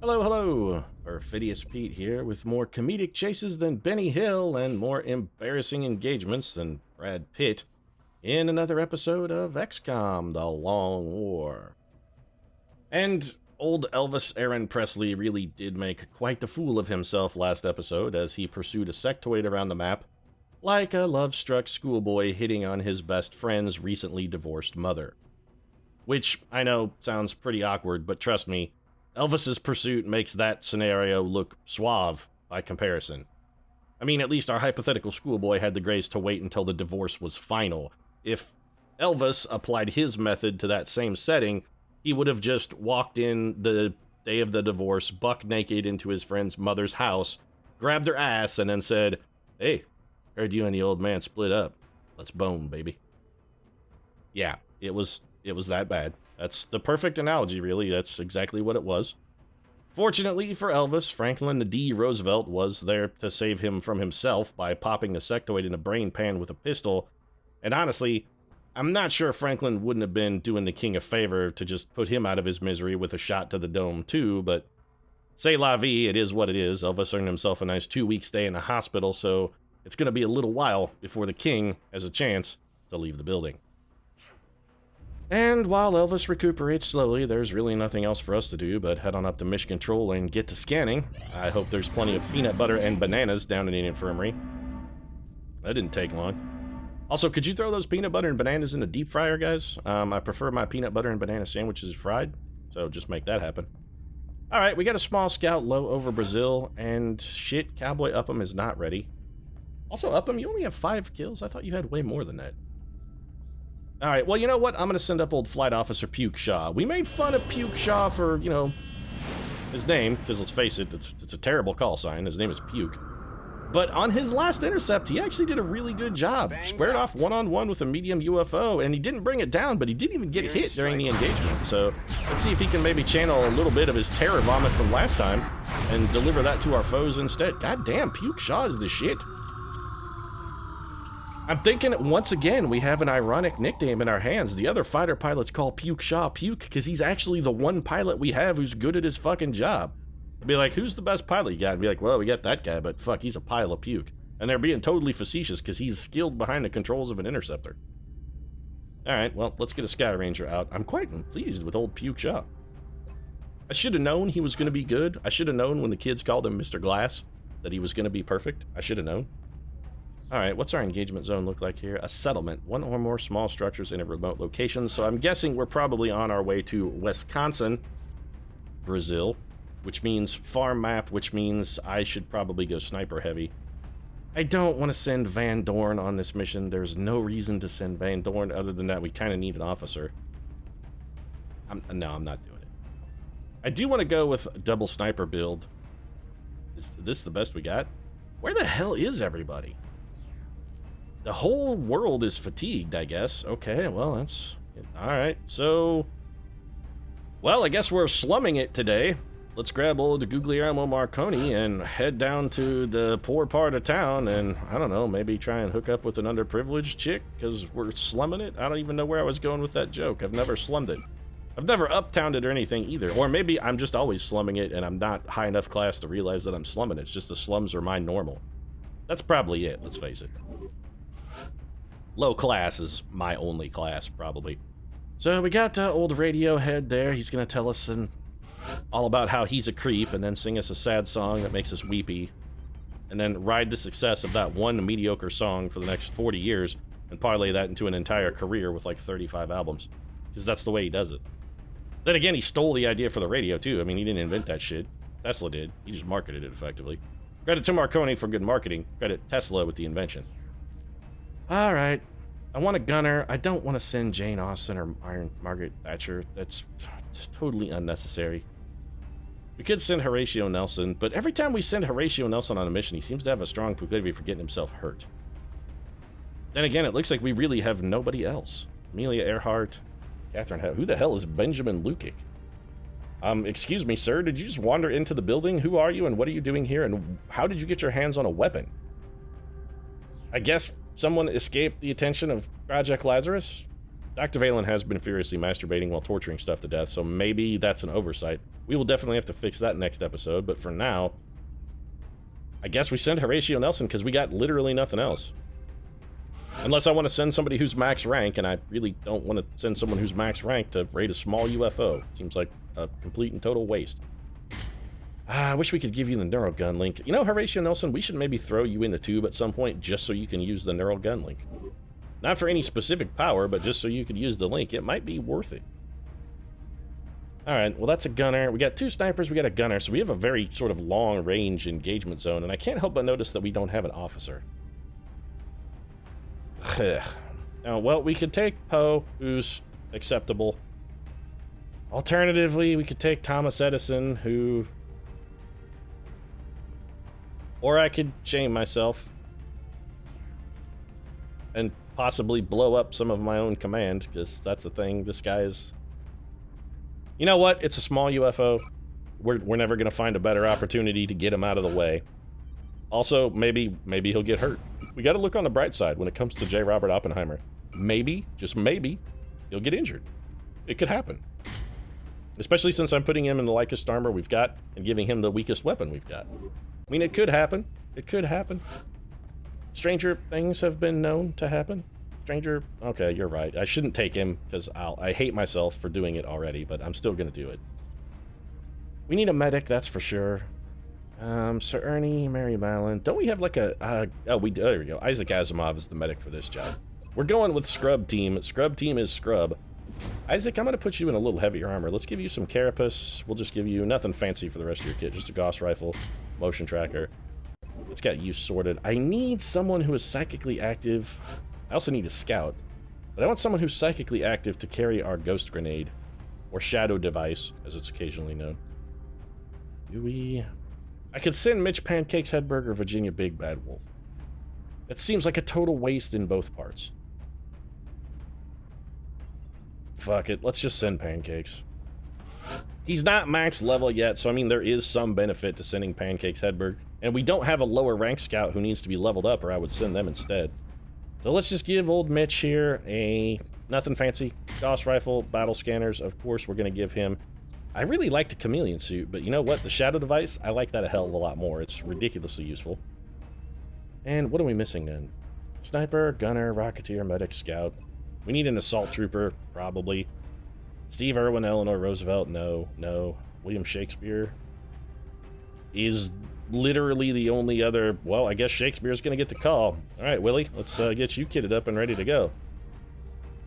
Hello, hello! Perfidious Pete here with more comedic chases than Benny Hill and more embarrassing engagements than Brad Pitt in another episode of XCOM, The Long War. And old Elvis Aaron Presley really did make quite the fool of himself last episode as he pursued a sectoid around the map like a love-struck schoolboy hitting on his best friend's recently divorced mother. Which, I know, sounds pretty awkward, but trust me, Elvis's pursuit makes that scenario look suave by comparison. I mean, at least our hypothetical schoolboy had the grace to wait until the divorce was final. If Elvis applied his method to that same setting, he would have just walked in the day of the divorce, buck naked into his friend's mother's house, grabbed her ass, and then said, "Hey, heard you and the old man split up. Let's bone, baby." Yeah, it was that bad. That's the perfect analogy, really. That's exactly what it was. Fortunately for Elvis, Franklin D. Roosevelt was there to save him from himself by popping a sectoid in a brain pan with a pistol. And honestly, I'm not sure Franklin wouldn't have been doing the king a favor to just put him out of his misery with a shot to the dome too, but c'est la vie, it is what it is. Elvis earned himself a nice 2-week stay in the hospital, so it's going to be a little while before the king has a chance to leave the building. And while Elvis recuperates slowly, there's really nothing else for us to do but head on up to Mission Control and get to scanning. I hope there's plenty of peanut butter and bananas down in the infirmary. That didn't take long. Also, could you throw those peanut butter and bananas in the deep fryer, guys? I prefer my peanut butter and banana sandwiches fried, so just make that happen. Alright, we got a small scout low over Brazil, and shit, Cowboy Upham is not ready. Also, Upham, you only have 5 kills? I thought you had way more than that. Alright, well, you know what? I'm gonna send up old Flight Officer Puke Shaw. We made fun of Puke Shaw for, you know, his name, because let's face it, it's a terrible call sign. His name is Puke. But on his last intercept, he actually did a really good job. Squared off one-on-one with a medium UFO, and he didn't bring it down, but he didn't even get hit during the engagement. So let's see if he can maybe channel a little bit of his terror vomit from last time and deliver that to our foes instead. God damn, Puke Shaw is the shit. I'm thinking once again we have an ironic nickname in our hands. The other fighter pilots call Puke Shaw Puke because he's actually the one pilot we have who's good at his fucking job. I'd be like, who's the best pilot you got? And be like, well, we got that guy, but fuck, he's a pile of puke. And they're being totally facetious because he's skilled behind the controls of an interceptor. Alright, well, let's get a Sky Ranger out. I'm quite pleased with old Puke Shaw. I should have known he was going to be good. I should have known when the kids called him Mr. Glass that he was going to be perfect. I should have known. Alright, what's our engagement zone look like here? A settlement. 1 or more small structures in a remote location. So I'm guessing we're probably on our way to Wisconsin, Brazil, which means farm map, which means I should probably go sniper heavy. I don't want to send Van Dorn on this mission. There's no reason to send Van Dorn other than that we kind of need an officer. No, I'm not doing it. I do want to go with a double sniper build. Is this the best we got? Where the hell is everybody? The whole world is fatigued, I guess. Okay, well, that's... Alright, so... Well, I guess we're slumming it today. Let's grab old Guglielmo Marconi and head down to the poor part of town and, I don't know, maybe try and hook up with an underprivileged chick, because we're slumming it? I don't even know where I was going with that joke. I've never slummed it. I've never uptowned it or anything either. Or maybe I'm just always slumming it and I'm not high enough class to realize that I'm slumming it. It's just the slums are my normal. That's probably it, let's face it. Low class is my only class, probably. So we got old Radiohead there. He's going to tell us all about how he's a creep and then sing us a sad song that makes us weepy. And then ride the success of that one mediocre song for the next 40 years and parlay that into an entire career with like 35 albums. Because that's the way he does it. Then again, he stole the idea for the radio too. I mean, he didn't invent that shit. Tesla did. He just marketed it effectively. Credit to Marconi for good marketing. Credit Tesla with the invention. Alright, I want a gunner. I don't want to send Jane Austen or Margaret Thatcher. That's totally unnecessary. We could send Horatio Nelson, but every time we send Horatio Nelson on a mission, he seems to have a strong proclivity for getting himself hurt. Then again, it looks like we really have nobody else. Amelia Earhart, Catherine Who the hell is Benjamin Lukic? Excuse me, sir, did you just wander into the building? Who are you and what are you doing here and how did you get your hands on a weapon? I guess someone escaped the attention of Project Lazarus? Dr. Valen has been furiously masturbating while torturing stuff to death, so maybe that's an oversight. We will definitely have to fix that next episode, but for now, I guess we send Horatio Nelson because we got literally nothing else. Unless I want to send somebody who's max rank, and I really don't want to send someone who's max rank to raid a small UFO. Seems like a complete and total waste. I wish we could give you the neural gun link. You know, Horatio Nelson, we should maybe throw you in the tube at some point just so you can use the neural gun link. Not for any specific power, but just so you could use the link. It might be worth it. Alright, well that's a gunner. We got 2 snipers, we got a gunner, so we have a very sort of long-range engagement zone, and I can't help but notice that we don't have an officer. Now, well, we could take Poe, who's acceptable. Alternatively, we could take Thomas Edison, who... Or I could shame myself and possibly blow up some of my own command, because that's the thing. This guy is... You know what? It's a small UFO. We're never going to find a better opportunity to get him out of the way. Also, maybe he'll get hurt. We got to look on the bright side when it comes to J. Robert Oppenheimer. Maybe, just maybe, he'll get injured. It could happen. Especially since I'm putting him in the lightest armor we've got and giving him the weakest weapon we've got. I mean, it could happen. It could happen. Stranger things have been known to happen. Stranger... Okay, you're right. I shouldn't take him, because I hate myself for doing it already, but I'm still gonna do it. We need a medic, that's for sure. Sir Ernie, Mary Mallon. Don't we have like a... there we go. Isaac Asimov is the medic for this job. We're going with Scrub Team. Scrub Team is Scrub. Isaac, I'm gonna put you in a little heavier armor. Let's give you some carapace. We'll just give you nothing fancy for the rest of your kit. Just a Gauss rifle, motion tracker. It's got use sorted. I need someone who is psychically active. I also need a scout. But I want someone who's psychically active to carry our ghost grenade. Or shadow device, as it's occasionally known. Do we... I could send Mitch Pancakes Hedberg or Virginia Big Bad Wolf. It seems like a total waste in both parts. Fuck it, let's just send Pancakes. He's not max level yet, so I mean there is some benefit to sending Pancakes Hedberg. And we don't have a lower rank scout who needs to be leveled up, or I would send them instead. So let's just give old Mitch here a... nothing fancy. Gauss rifle, battle scanners, of course we're gonna give him... I really like the chameleon suit, but you know what? The shadow device, I like that a hell of a lot more. It's ridiculously useful. And what are we missing then? Sniper, gunner, rocketeer, medic, scout. We need an assault trooper, probably. Steve Irwin, Eleanor Roosevelt, no, no. William Shakespeare is literally the only other... Well, I guess Shakespeare's gonna get the call. Alright, Willie, let's get you kitted up and ready to go.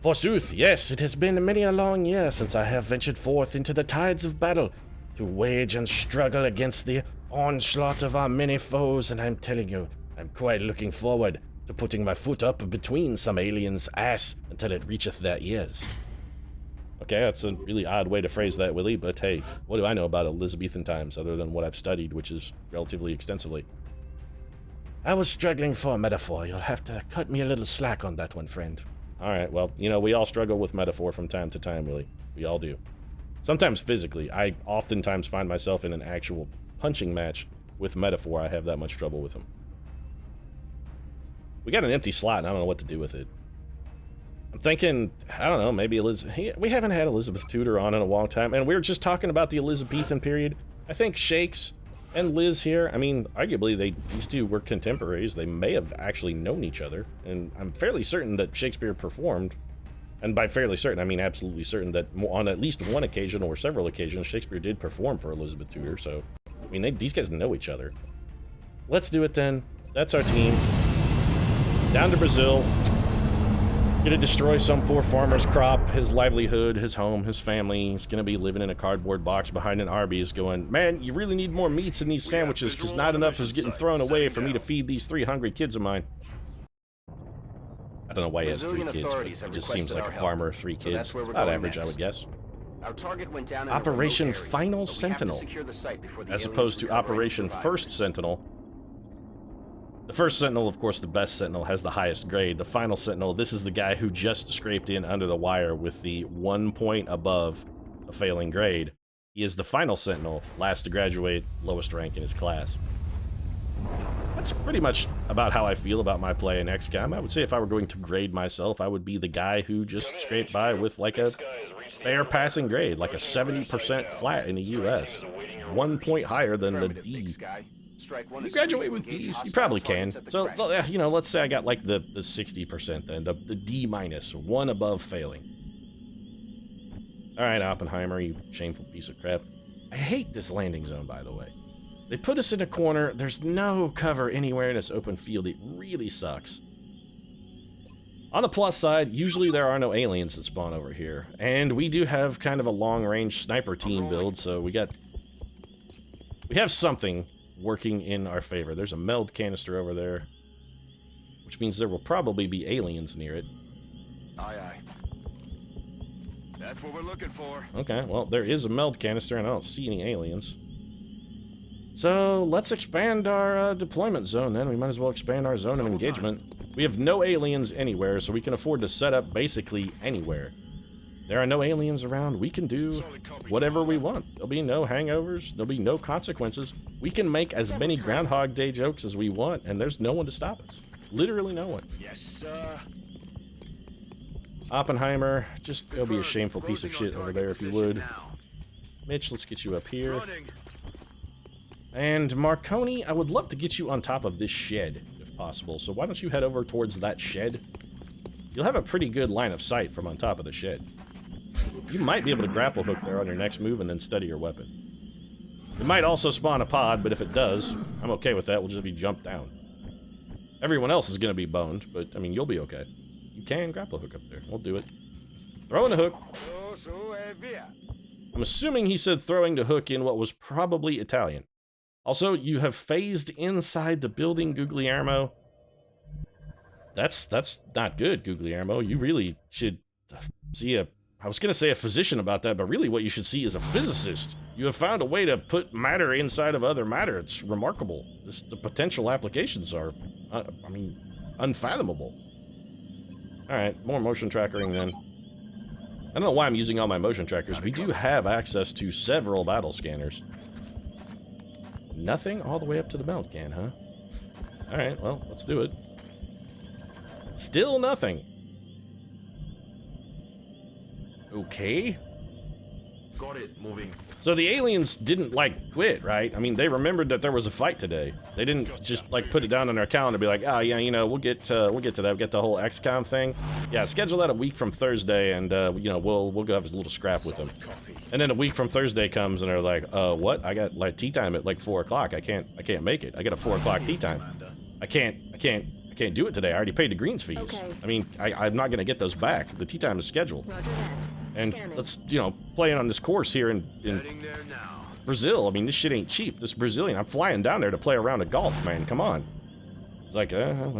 Forsooth, yes, it has been many a long year since I have ventured forth into the tides of battle to wage and struggle against the onslaught of our many foes, and I'm telling you, I'm quite looking forward to putting my foot up between some alien's ass until it reacheth their ears. Okay, that's a really odd way to phrase that, Willie, but hey, what do I know about Elizabethan times other than what I've studied, which is relatively extensively? I was struggling for a metaphor. You'll have to cut me a little slack on that one, friend. Alright, well, you know, we all struggle with metaphor from time to time, Willie. We all do. Sometimes physically. I oftentimes find myself in an actual punching match with metaphor. I have that much trouble with him. We got an empty slot, and I don't know what to do with it. I'm thinking, I don't know, maybe Elizabeth... We haven't had Elizabeth Tudor on in a long time, and we were just talking about the Elizabethan period. I think Shakes and Liz here, I mean, arguably, these two were contemporaries. They may have actually known each other, and I'm fairly certain that Shakespeare performed, and by fairly certain, I mean absolutely certain that on at least one occasion or several occasions, Shakespeare did perform for Elizabeth Tudor, so, I mean, these guys know each other. Let's do it then. That's our team. Down to Brazil. Gonna destroy some poor farmer's crop, his livelihood, his home, his family. He's gonna be living in a cardboard box behind an Arby's going, man, you really need more meats in these sandwiches because not enough is getting thrown away for me to feed these 3 hungry kids of mine. I don't know why he has 3 kids, but it just seems like a farmer, 3 kids. It's about average, I would guess. Operation Final Sentinel, as opposed to Operation First Sentinel. The First Sentinel, of course, the best Sentinel, has the highest grade. The Final Sentinel, this is the guy who just scraped in under the wire with the 1 point above a failing grade. He is the Final Sentinel, last to graduate, lowest rank in his class. That's pretty much about how I feel about my play in XCOM. I would say if I were going to grade myself, I would be the guy who just scraped by with like a fair passing grade, like a 70% flat in the US. 1 point higher than the D. You graduate with D's? You probably can. So, you know, let's say I got like the 60% then, the D minus, one above failing. Alright, Oppenheimer, you shameful piece of crap. I hate this landing zone, by the way. They put us in a corner, there's no cover anywhere in this open field, it really sucks. On the plus side, usually there are no aliens that spawn over here, and we do have kind of a long-range sniper team build, so we have something working in our favor. There's a meld canister over there, which means there will probably be aliens near it. Aye, aye. That's what we're looking for. Okay, well, there is a meld canister, and I don't see any aliens. So, let's expand our deployment zone, then. We might as well expand our zone of engagement. We have no aliens anywhere, so we can afford to set up basically anywhere. There are no aliens around. We can do whatever we want. There'll be no hangovers. There'll be no consequences. We can make as many Groundhog Day jokes as we want, and there's no one to stop us. Literally no one. Yes, sir. Oppenheimer, just go be a shameful piece of shit over there if you would. Mitch, let's get you up here. And Marconi, I would love to get you on top of this shed, if possible. So why don't you head over towards that shed? You'll have a pretty good line of sight from on top of the shed. You might be able to grapple hook there on your next move and then steady your weapon. It might also spawn a pod, but if it does, I'm okay with that. We'll just be jumped down. Everyone else is going to be boned, but, I mean, you'll be okay. You can grapple hook up there. We'll do it. Throwing the hook. I'm assuming he said throwing the hook in what was probably Italian. Also, you have phased inside the building, Guglielmo. That's not good, Guglielmo. You really should see I was going to say a physician about that, but really what you should see is a physicist. You have found a way to put matter inside of other matter. It's remarkable. The potential applications are, I mean, unfathomable. Alright, more motion trackering then. I don't know why I'm using all my motion trackers. We do have access to several battle scanners. Nothing all the way up to the melt can, huh? Alright, well, let's do it. Still nothing. Okay. Got it, moving. So the aliens didn't, like, quit, right? I mean, they remembered that there was a fight today. They didn't just, like, put it down on their calendar and be like, oh, yeah, you know, we'll get to that. We'll get the whole XCOM thing. Yeah, schedule that a week from Thursday, and, you know, we'll go have a little scrap with them. And then a week from Thursday comes, and they're like, what? I got, like, tea time at, like, 4 o'clock. I can't make it. I got a 4 o'clock tea time. I can't do it today. I already paid the greens fees. Okay. I mean, I'm not gonna get those back. The tea time is scheduled. And let's, you know, playing on this course here in Brazil. I mean, this shit ain't cheap. This Brazilian, I'm flying down there to play around a golf, man. Come on. It's like, well,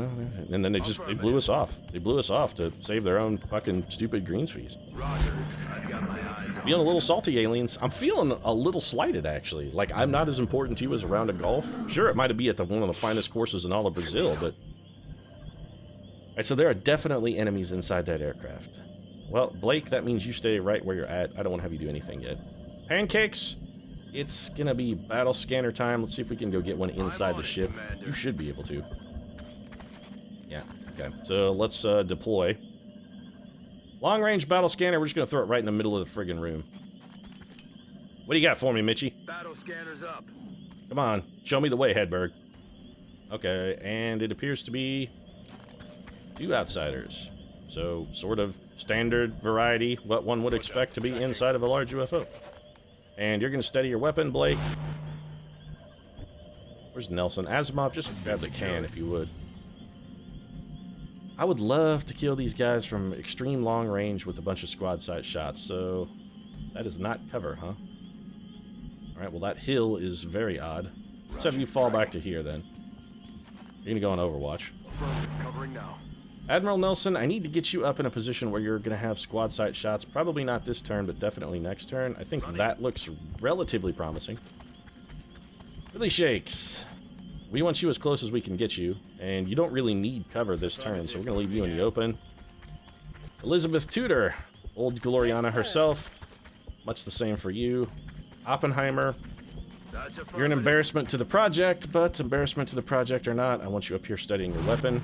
and then they blew us off. They blew us off to save their own fucking stupid greens fees. Feeling a little salty, aliens. I'm feeling a little slighted, actually. Like, I'm not as important to you as a round of golf. Sure, it might be at one of the finest courses in all of Brazil, but... Alright, so there are definitely enemies inside that aircraft. Well, Blake, that means you stay right where you're at. I don't want to have you do anything yet. Pancakes, it's gonna be battle scanner time. Let's see if we can go get one inside the ship. You should be able to. Yeah, okay. So let's deploy. Long-range battle scanner, we're just gonna throw it right in the middle of the friggin' room. What do you got for me, Mitchie? Battle scanner's up. Come on, show me the way, Hedberg. Okay, and it appears to be 2 outsiders. So, sort of standard variety, what one would expect to be inside of a large UFO. And you're going to steady your weapon, Blake. Where's Nelson? Asimov, just grab the can if you would. I would love to kill these guys from extreme long range with a bunch of squad sight shots, so that is not cover, huh? Alright, well that hill is very odd. Let's have you fall back to here then. You're going to go on Overwatch. Covering now. Admiral Nelson, I need to get you up in a position where you're going to have squad sight shots. Probably not this turn, but definitely next turn. I think that looks relatively promising. Billy Shakes. We want you as close as we can get you, and you don't really need cover this turn, so we're going to leave you in the open. Elizabeth Tudor, old Gloriana herself. Much the same for you. Oppenheimer. You're an embarrassment to the project, but embarrassment to the project or not, I want you up here studying your weapon.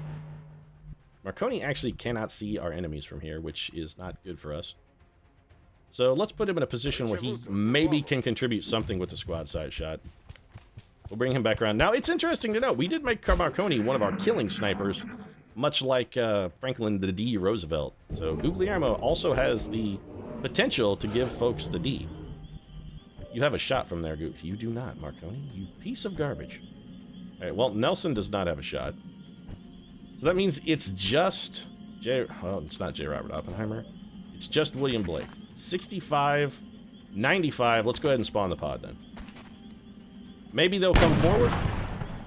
Marconi actually cannot see our enemies from here, which is not good for us. So let's put him in a position where he maybe can contribute something with the squad side shot. We'll bring him back around. Now, it's interesting to note, we did make Marconi one of our killing snipers, much like Franklin the D. Roosevelt. So Guglielmo also has the potential to give folks the D. You have a shot from there, Goop. You do not, Marconi. You piece of garbage. All right, well, Nelson does not have a shot. So that means it's just well, it's not J. Robert Oppenheimer. It's just William Blake. 65, 95. Let's go ahead and spawn the pod then. Maybe they'll come forward.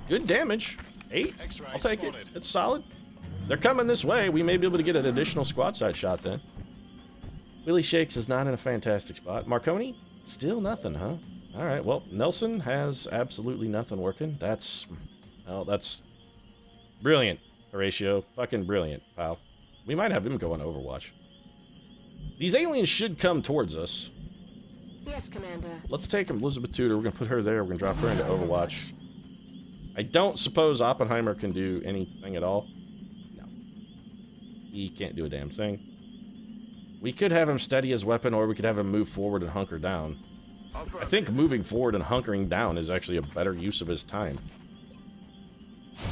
Good damage. 8. I'll take it. It's solid. They're coming this way. We may be able to get an additional squad side shot then. Willie Shakes is not in a fantastic spot. Marconi? Still nothing, huh? All right, well, Nelson has absolutely nothing working. That's brilliant, Horatio. Fucking brilliant, pal. We might have him go on Overwatch. These aliens should come towards us. Yes, Commander. Let's take Elizabeth Tudor. We're gonna put her there. We're gonna drop her into Overwatch. I don't suppose Oppenheimer can do anything at all. No. He can't do a damn thing. We could have him steady his weapon, or we could have him move forward and hunker down. I think moving forward and hunkering down is actually a better use of his time.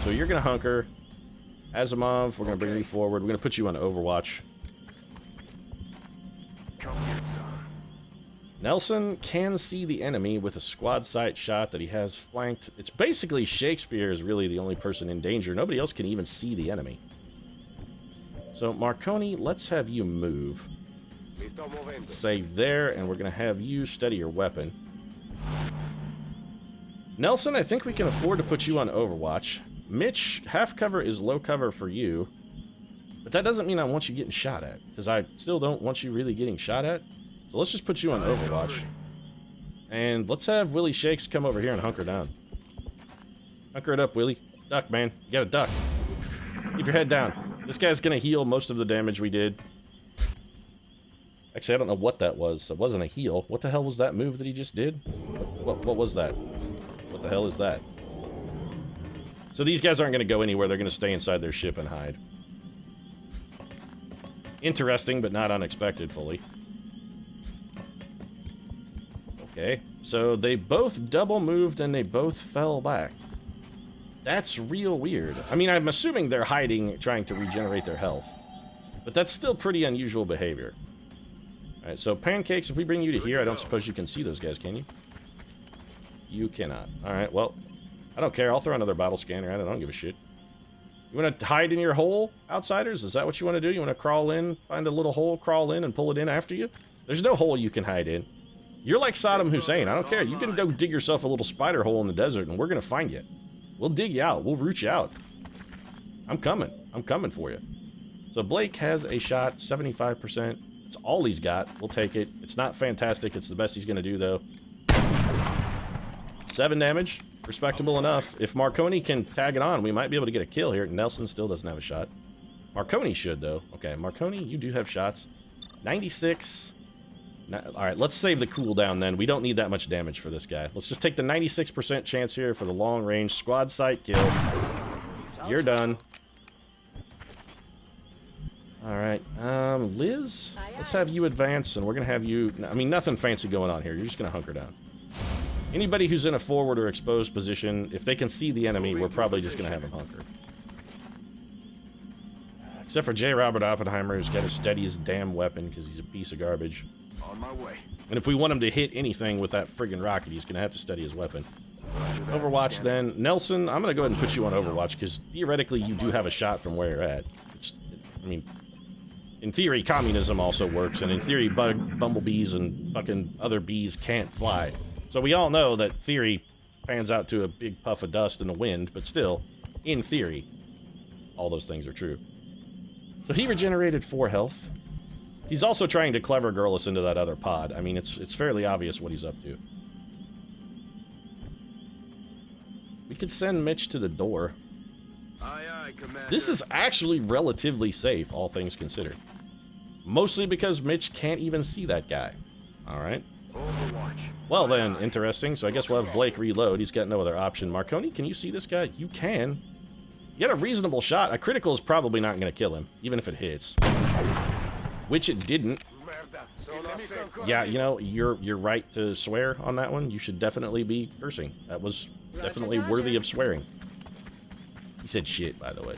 So you're gonna hunker. Asimov, we're gonna bring you forward. We're gonna put you on Overwatch. Nelson can see the enemy with a squad sight shot that he has flanked. It's basically Shakespeare is really the only person in danger. Nobody else can even see the enemy. So Marconi, let's have you move. Save there, and we're gonna have you steady your weapon. Nelson, I think we can afford to put you on Overwatch. Mitch, half cover is low cover for you. But that doesn't mean I want you getting shot at, because I still don't want you really getting shot at. So let's just put you on Overwatch. And let's have Willie Shakes come over here and hunker down. Hunker it up, Willie. Duck, man. You gotta duck. Keep your head down. This guy's gonna heal most of the damage we did. Actually, I don't know what that was. It wasn't a heal. What the hell was that move that he just did? What was that? What the hell is that? So these guys aren't gonna go anywhere. They're gonna stay inside their ship and hide. Interesting, but not unexpected fully. Okay, so they both double moved and they both fell back. That's real weird. I mean, I'm assuming they're hiding, trying to regenerate their health. But that's still pretty unusual behavior. Alright, so Pancakes, if we bring you to here, I don't suppose you can see those guys, can you? You cannot. Alright, well, I don't care. I'll throw another bottle scanner at it. I don't give a shit. You want to hide in your hole, outsiders? Is that what you want to do? You want to crawl in, find a little hole, crawl in, and pull it in after you? There's no hole you can hide in. You're like Saddam Hussein. I don't care. You can go dig yourself a little spider hole in the desert, and we're going to find you. We'll dig you out. We'll root you out. I'm coming. I'm coming for you. So Blake has a shot, 75%. It's all he's got. We'll take it. It's not fantastic. It's the best he's going to do, though. 7 damage. Respectable enough. If Marconi can tag it on, we might be able to get a kill here. Nelson still doesn't have a shot. Marconi should, though. Okay, Marconi, you do have shots. 96. Alright, let's save the cooldown then. We don't need that much damage for this guy. Let's just take the 96% chance here for the long range squad sight kill. You're done. Alright, Liz, let's have you advance, and we're gonna have you... I mean, nothing fancy going on here. You're just gonna hunker down. Anybody who's in a forward or exposed position, if they can see the enemy, we're probably just gonna have them hunker. Except for J. Robert Oppenheimer, who's got to steady his damn weapon because he's a piece of garbage. On my way. And if we want him to hit anything with that friggin' rocket, he's gonna have to steady his weapon. Overwatch then. Nelson, I'm gonna go ahead and put you on Overwatch, because theoretically you do have a shot from where you're at. I mean, in theory, communism also works, and in theory, bumblebees and fucking other bees can't fly. So we all know that theory pans out to a big puff of dust in the wind, but still, in theory, all those things are true. So he regenerated 4 health. He's also trying to clever girl us into that other pod. I mean, it's fairly obvious what he's up to. We could send Mitch to the door. Aye, aye, Commander. This is actually relatively safe, all things considered. Mostly because Mitch can't even see that guy. Alright. Overwatch. Well then, interesting. So I guess we'll have Blake reload. He's got no other option. Marconi, can you see this guy? You can. You got a reasonable shot. A critical is probably not going to kill him, even if it hits. Which it didn't. Yeah, you know, you're right to swear on that one. You should definitely be cursing. That was definitely worthy of swearing. He said shit, by the way.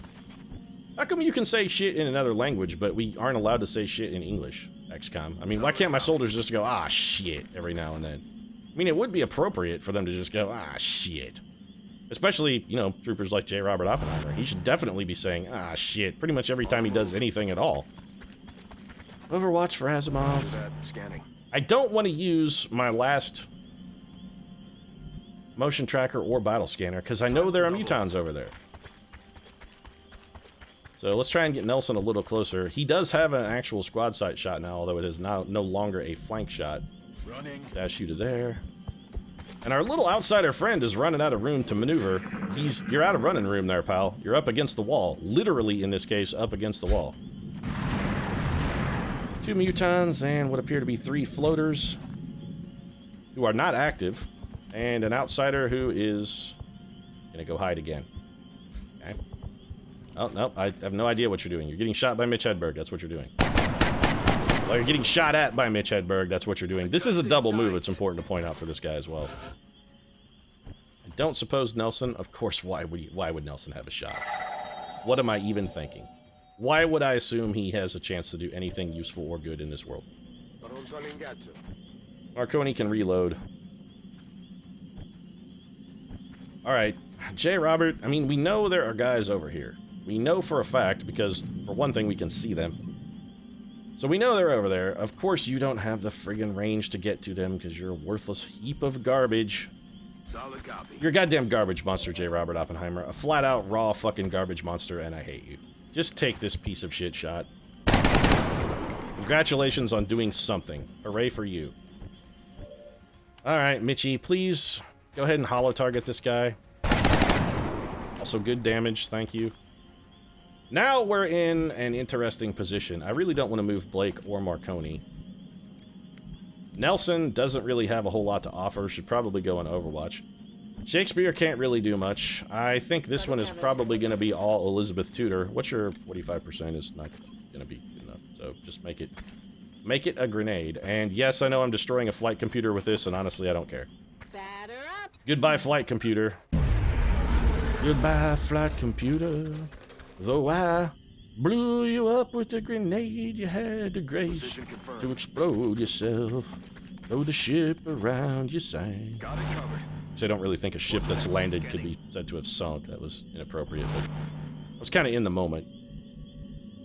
How come you can say shit in another language, but we aren't allowed to say shit in English, XCOM? I mean, why can't my soldiers just go, ah, shit, every now and then? I mean, it would be appropriate for them to just go, ah, shit. Especially, you know, troopers like J. Robert Oppenheimer. He should definitely be saying, ah, shit, pretty much every time he does anything at all. Overwatch for Asimov. I don't want to use my last motion tracker or battle scanner, because I know there are mutons over there. So let's try and get Nelson a little closer. He does have an actual squad sight shot now, although it is now no longer a flank shot. Dash you to there. And our little outsider friend is running out of room to maneuver. You're out of running room there, pal. You're up against the wall. Literally, in this case, up against the wall. 2 mutons and what appear to be 3 floaters who are not active, and an outsider who is gonna go hide again. Okay. Oh, no, I have no idea what you're doing. You're getting shot by Mitch Hedberg, that's what you're doing. Well, you're getting shot at by Mitch Hedberg, that's what you're doing. This is a double move, it's important to point out for this guy as well. I don't suppose Nelson, of course, why would Nelson have a shot? What am I even thinking? Why would I assume he has a chance to do anything useful or good in this world? Marconi can reload. Alright, J. Robert, I mean, we know there are guys over here. We know for a fact, because, for one thing, we can see them. So we know they're over there. Of course, you don't have the friggin' range to get to them, because you're a worthless heap of garbage. Solid copy. You're a goddamn garbage monster, J. Robert Oppenheimer. A flat-out, raw fucking garbage monster, and I hate you. Just take this piece of shit shot. Congratulations on doing something. Hooray for you. Alright, Mitchie, please go ahead and holo target this guy. Also good damage, thank you. Now we're in an interesting position. I really don't want to move Blake or Marconi. Nelson doesn't really have a whole lot to offer, should probably go on Overwatch. Shakespeare can't really do much. I think this one is probably going to be all Elizabeth Tudor. What's your 45% is not going to be good enough. So just make it a grenade. And yes, I know I'm destroying a flight computer with this, and honestly, I don't care. Batter up. Goodbye, flight computer. Goodbye, flight computer. Though I blew you up with a grenade, you had the grace to explode yourself. Though the ship around you sank. Got it covered. So I don't really think a ship that's landed could be said to have sunk. That was inappropriate, but I was kind of in the moment.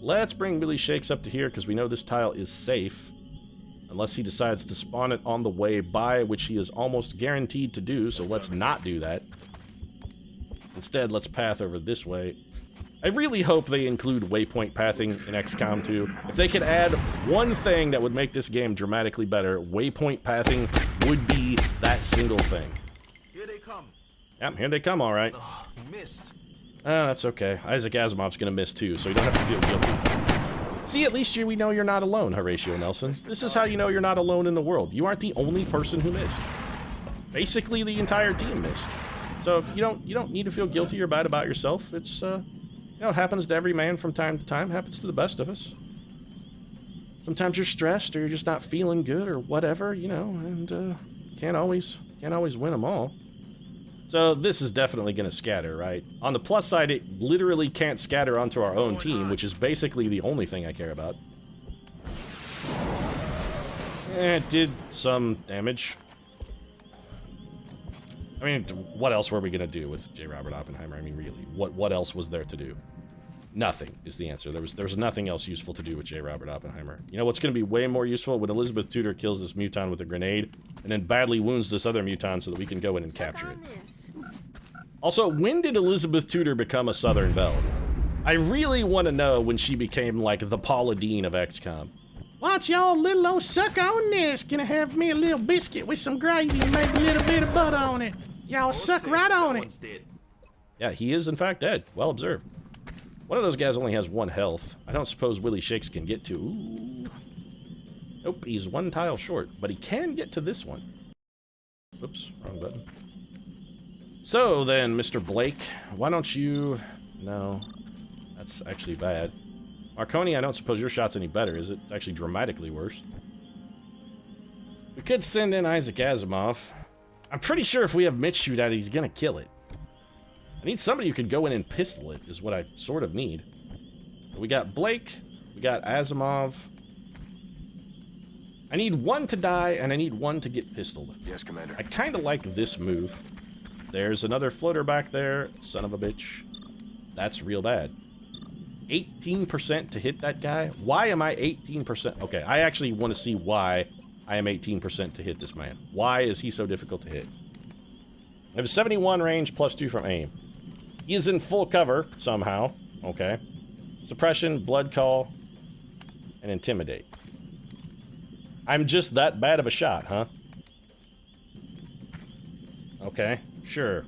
Let's bring Billy Shakes up to here, because we know this tile is safe. Unless he decides to spawn it on the way by, which he is almost guaranteed to do, so let's not do that. Instead, let's path over this way. I really hope they include waypoint pathing in XCOM 2. If they could add one thing that would make this game dramatically better, waypoint pathing would be that single thing. Here they come. Yep, here they come, alright. Missed. That's okay. Isaac Asimov's gonna miss too, so you don't have to feel guilty. See, at least we know you're not alone, Horatio Nelson. This is how you know you're not alone in the world. You aren't the only person who missed. Basically, the entire team missed. So you don't need to feel guilty or bad about yourself. It's you know, it happens to every man from time to time. It happens to the best of us. Sometimes you're stressed or you're just not feeling good or whatever, you know, and can't always win them all. So this is definitely going to scatter, right? On the plus side, it literally can't scatter onto our own team, which is basically the only thing I care about. It did some damage. I mean, what else were we going to do with J. Robert Oppenheimer? I mean, really, what else was there to do? Nothing is the answer. There was nothing else useful to do with J. Robert Oppenheimer. You know what's going to be way more useful? When Elizabeth Tudor kills this muton with a grenade, and then badly wounds this other muton so that we can go in and capture it. Also, when did Elizabeth Tudor become a Southern Belle? I really want to know when she became, like, the Paula Deen of XCOM. Watch y'all little old sucker on this. Gonna have me a little biscuit with some gravy and maybe a little bit of butter on it. Y'all suck right on it. Yeah, he is in fact dead. Well observed. One of those guys only has 1 health. I don't suppose Willie Shakes can get to. Ooh. Nope, he's one tile short, but he can get to this one. Oops, wrong button. So then, Mr. Blake, why don't you... No, that's actually bad. Marconi, I don't suppose your shot's any better, is it? It's actually dramatically worse. We could send in Isaac Asimov. I'm pretty sure if we have Mitch shoot at it, he's gonna kill it. I need somebody who could go in and pistol it, is what I sort of need. We got Blake, we got Asimov. I need one to die, and I need one to get pistoled. Yes, Commander. I kind of like this move. There's another floater back there, son of a bitch. That's real bad. 18% to hit that guy? Why am I 18%? Okay, I actually want to see why I am 18% to hit this man. Why is he so difficult to hit? I have a 71 range, +2 from aim. He is in full cover, somehow. Okay. Suppression, blood call, and intimidate. I'm just that bad of a shot, huh? Okay, sure.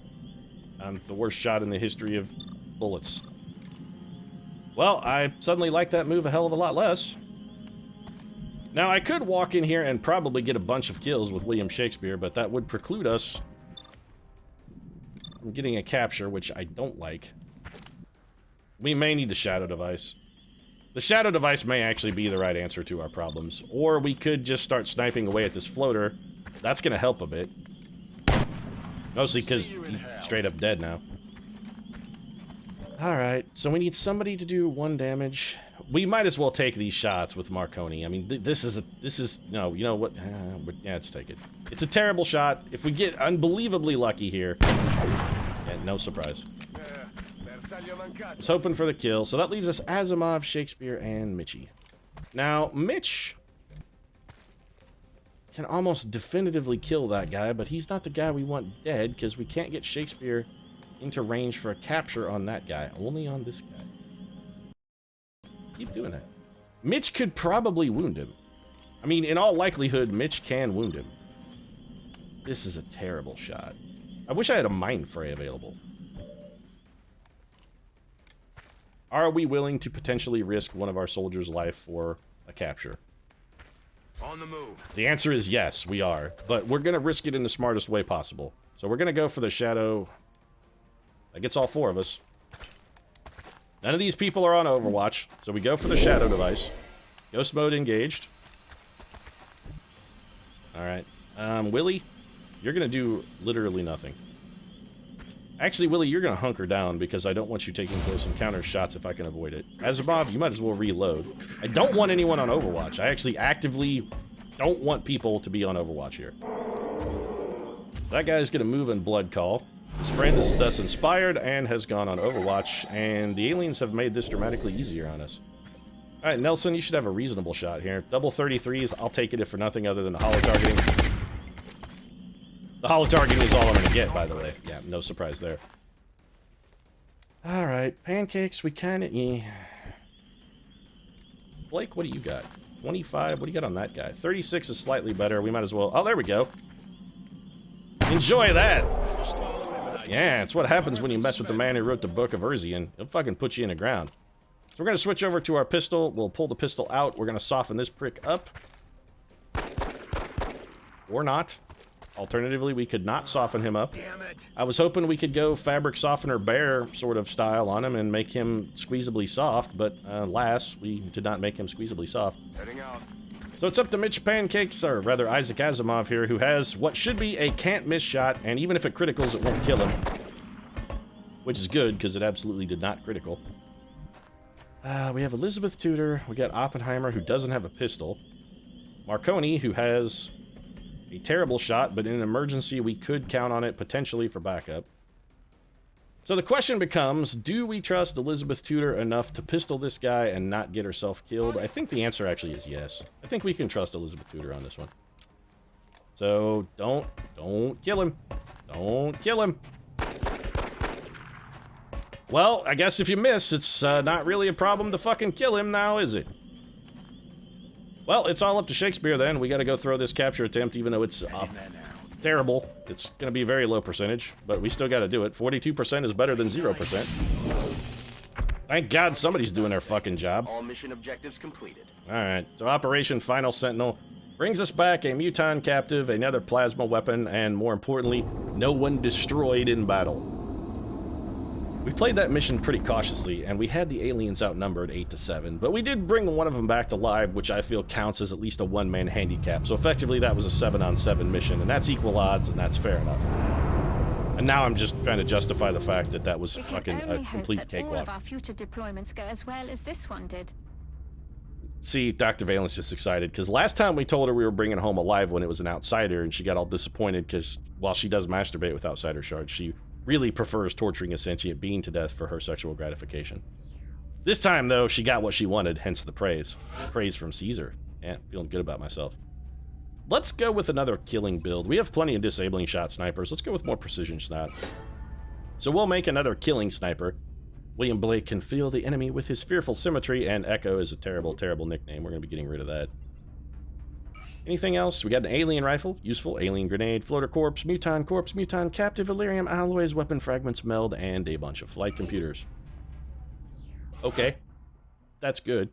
I'm the worst shot in the history of bullets. Well, I suddenly like that move a hell of a lot less. Now, I could walk in here and probably get a bunch of kills with William Shakespeare, but that would preclude us from getting a capture, which I don't like. We may need the shadow device. The shadow device may actually be the right answer to our problems. Or we could just start sniping away at this floater. That's gonna help a bit. Mostly because he's straight up dead now. Alright, so we need somebody to do 1 damage. We might as well take these shots with Marconi. I mean, no, you know what? Yeah, let's take it. It's a terrible shot. If we get unbelievably lucky here, yeah, no surprise. I was hoping for the kill, so that leaves us Asimov, Shakespeare, and Mitchie. Now, Mitch can almost definitively kill that guy, but he's not the guy we want dead, because we can't get Shakespeare into range for a capture on that guy, only on this guy. Keep doing that. Mitch could probably wound him. I mean, in all likelihood, Mitch can wound him. This is a terrible shot. I wish I had a mind fray available. Are we willing to potentially risk one of our soldiers' life for a capture? On the move. The answer is yes, we are. But we're going to risk it in the smartest way possible. So we're going to go for the shadow. That gets all 4 of us. None of these people are on Overwatch, so we go for the shadow device. Ghost mode engaged. Alright. Willie, you're going to do literally nothing. Actually, Willie, you're going to hunker down because I don't want you taking close encounter shots if I can avoid it. Asimov, you might as well reload. I don't want anyone on Overwatch. I actually actively don't want people to be on Overwatch here. That guy's going to move in Blood Call. His friend is thus inspired and has gone on Overwatch, and the aliens have made this dramatically easier on us. Alright, Nelson, you should have a reasonable shot here. Double 33s, I'll take it if for nothing other than the holo targeting. The holo targeting is all I'm gonna get, by the way. Yeah, no surprise there. Alright, pancakes, we kinda... Yeah. Blake, what do you got? 25, what do you got on that guy? 36 is slightly better, we might as well... Oh, there we go. Enjoy that! Yeah, it's what happens when you mess with the man who wrote the Book of Urzian. He'll fucking put you in the ground. So we're gonna switch over to our pistol. We'll pull the pistol out. We're gonna soften this prick up. Or not. Alternatively, we could not soften him up. I was hoping we could go fabric softener bear sort of style on him and make him squeezably soft, but alas, we did not make him squeezably soft. Heading out. So it's up to Mitch Pancakes, or rather Isaac Asimov here, who has what should be a can't-miss shot, and even if it criticals, it won't kill him. Which is good, because it absolutely did not critical. We have Elizabeth Tudor, we got Oppenheimer, who doesn't have a pistol. Marconi, who has a terrible shot, but in an emergency, we could count on it potentially for backup. So the question becomes, do we trust Elizabeth Tudor enough to pistol this guy and not get herself killed? I think the answer actually is yes. I think we can trust Elizabeth Tudor on this one. So, don't kill him. Don't kill him. Well, I guess if you miss, it's not really a problem to fucking kill him now, is it? Well, it's all up to Shakespeare then. We gotta go throw this capture attempt, even though it's terrible. It's gonna be a very low percentage, but we still gotta do it. 42% is better than 0%. Thank God somebody's doing their fucking job. All mission objectives completed. Alright, so Operation Final Sentinel brings us back a Muton captive, another plasma weapon, and more importantly, no one destroyed in battle. We played that mission pretty cautiously, and we had the aliens outnumbered 8-7, but we did bring one of them back to life, which I feel counts as at least a one-man handicap, so effectively that was a 7-on-7 mission, and that's equal odds, and that's fair enough. And now I'm just trying to justify the fact that that was fucking a complete cakewalk. All of our future deployments go as well as this one did. See, Dr. Valen's just excited, because last time we told her we were bringing home a live one, it was an outsider, and she got all disappointed, because while she does masturbate with outsider shards, she really prefers torturing a sentient being to death for her sexual gratification. This time, though, she got what she wanted, hence the praise. Praise from Caesar. Yeah, feeling good about myself. Let's go with another killing build. We have plenty of disabling shot snipers. Let's go with more precision shot. So we'll make another killing sniper. William Blake can feel the enemy with his fearful symmetry, and Echo is a terrible, terrible nickname. We're going to be getting rid of that. Anything else? We got an alien rifle, useful, alien grenade, floater corpse, muton captive, Illyrium alloys, weapon fragments, meld, and a bunch of flight computers. Okay. That's good.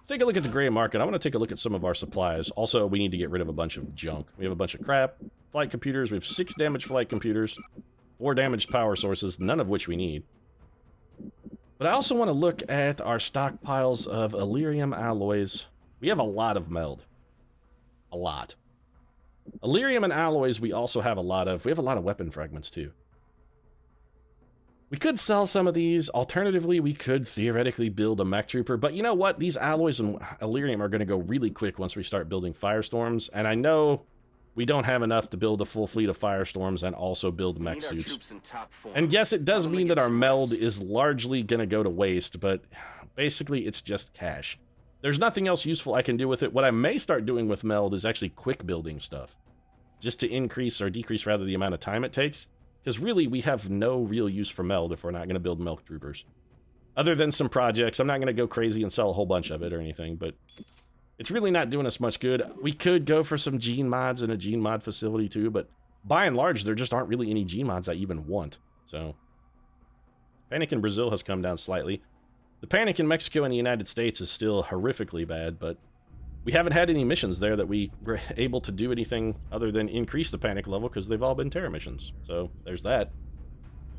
Take a look at the gray market. I want to take a look at some of our supplies. Also, we need to get rid of a bunch of junk. We have a bunch of crap. Flight computers. We have 6 damaged flight computers. 4 damaged power sources, none of which we need. But I also want to look at our stockpiles of Illyrium alloys. We have a lot of meld. A lot. Illyrium and alloys we also have a lot of. We have a lot of weapon fragments too. We could sell some of these. Alternatively, we could theoretically build a mech trooper. But you know what? These alloys and Illyrium are going to go really quick once we start building firestorms. And I know we don't have enough to build a full fleet of firestorms and also build mech suits. And yes, it does mean that our meld is largely going to go to waste, but basically it's just cash. There's nothing else useful I can do with it. What I may start doing with meld is actually quick building stuff, just to increase or decrease rather the amount of time it takes. Because really, we have no real use for meld if we're not going to build mech troopers. Other than some projects, I'm not going to go crazy and sell a whole bunch of it or anything, but it's really not doing us much good. We could go for some gene mods in a gene mod facility too, but by and large, there just aren't really any gene mods I even want. So, panic in Brazil has come down slightly. The panic in Mexico and the United States is still horrifically bad, but we haven't had any missions there that we were able to do anything other than increase the panic level because they've all been terror missions. So there's that.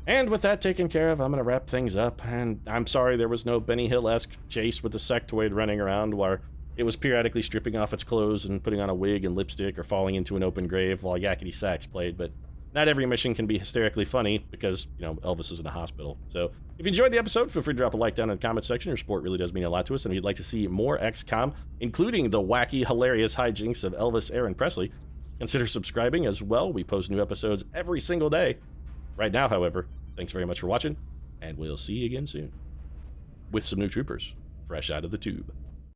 And with that taken care of, I'm going to wrap things up. And I'm sorry there was no Benny Hill-esque chase with the sectoid running around where it was periodically stripping off its clothes and putting on a wig and lipstick or falling into an open grave while Yakety Sax played. But not every mission can be hysterically funny because, you know, Elvis is in a hospital. So if you enjoyed the episode, feel free to drop a like down in the comment section. Your support really does mean a lot to us. And if you'd like to see more XCOM, including the wacky, hilarious hijinks of Elvis Aaron Presley, consider subscribing as well. We post new episodes every single day. Right now, however, thanks very much for watching, and we'll see you again soon with some new troopers fresh out of the tube.